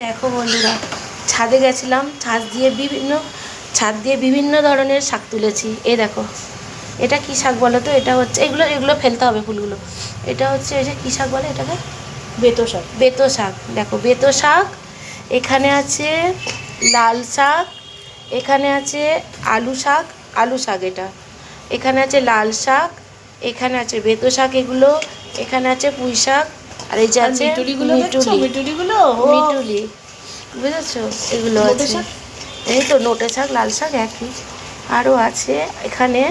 দেখো বন্ধুরা, ছাদে গেছিলাম, ছাদ দিয়ে বিভিন্ন ধরনের শাক তুলেছি। এই দেখো, এটা কি শাক বলো তো? এটা হচ্ছে, এগুলো এগুলো ফেলতে হবে ফুলগুলো। এটা হচ্ছে, এই যে কী শাক বলে এটাকে? বেতো শাক। বেতো শাক। দেখো বেতো শাক, এখানে আছে লাল শাক, এখানে আছে আলু শাক এটা, এখানে আছে লাল শাক, এখানে আছে বেতো শাক, এগুলো এখানে আছে পুঁই শাক, আর এই যে আছে মিটুলি, বুঝেছো? এগুলো আছে। এই তো নোটে শাক, লাল শাক একই। আরও আছে এখানে,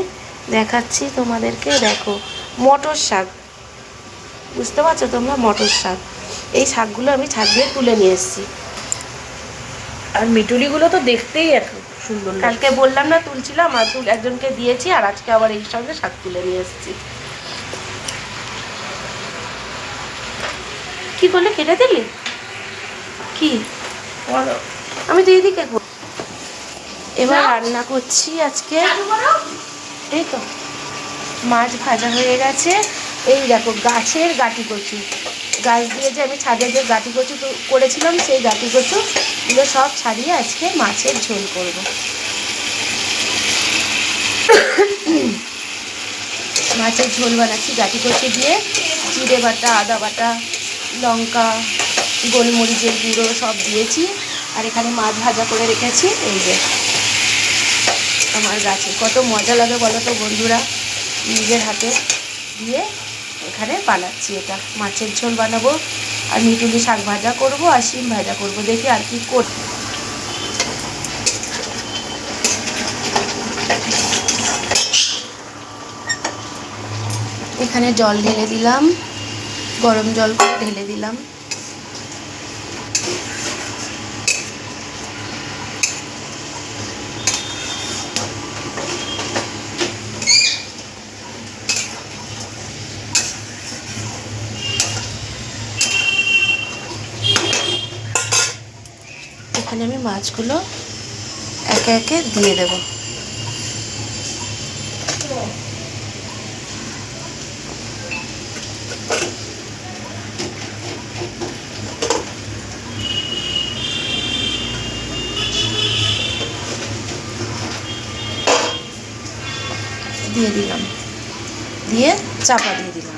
দেখাচ্ছি তোমাদেরকে। দেখো, মটর শাক, বুঝতে পারছো তোমরা? মটর শাক। এই শাকগুলো আমি ছাদ দিয়ে তুলে নিয়ে এসেছি। আর মিটুলিগুলো তো দেখতেই এত সুন্দর। কালকে বললাম না তুলছিলাম, আর একজনকে দিয়েছি, আর আজকে আবার এই সঙ্গে শাক তুলে নিয়ে এসেছি। কি করলে? কেটে দিলি? কি? আমি তো এইদিকে এবার রান্না করছি আজকে। এই তো মাছ ভাজা হয়ে গেছে। এই দেখো, গাছের গাটি কচু, গাছ দিয়ে যে আমি ছাদে যে গাটি কচু করেছিলাম, সেই গাটি কচুগুলো সব ছাড়িয়ে আজকে মাছের ঝোল করব। মাছের ঝোল বানাচ্ছি গাটি কচু দিয়ে, জিরে বাটা, আদা বাটা, লঙ্কা, গোলমরিচের গুঁড়ো সব দিয়েছি। আর এখানে মাছ ভাজা করে রেখেছি। এই যে আমার গাছে কত মজা লাগে বলো তো বন্ধুরা, নিজের হাতে দিয়ে এখানে বানাচ্ছি। এটা মাছের ঝোল বানাবো, আর মিটুলি শাক ভাজা করব, আর শিম ভাজা করব। দেখি আর কি করি। এখানে জল ঢেলে দিলাম, গরম জল করে ঢেলে দিলাম। এখানে আমি মাছগুলো একে একে দিয়ে দেব। দিয়ে দিলাম, দিয়ে চাপা দিয়ে দিলাম।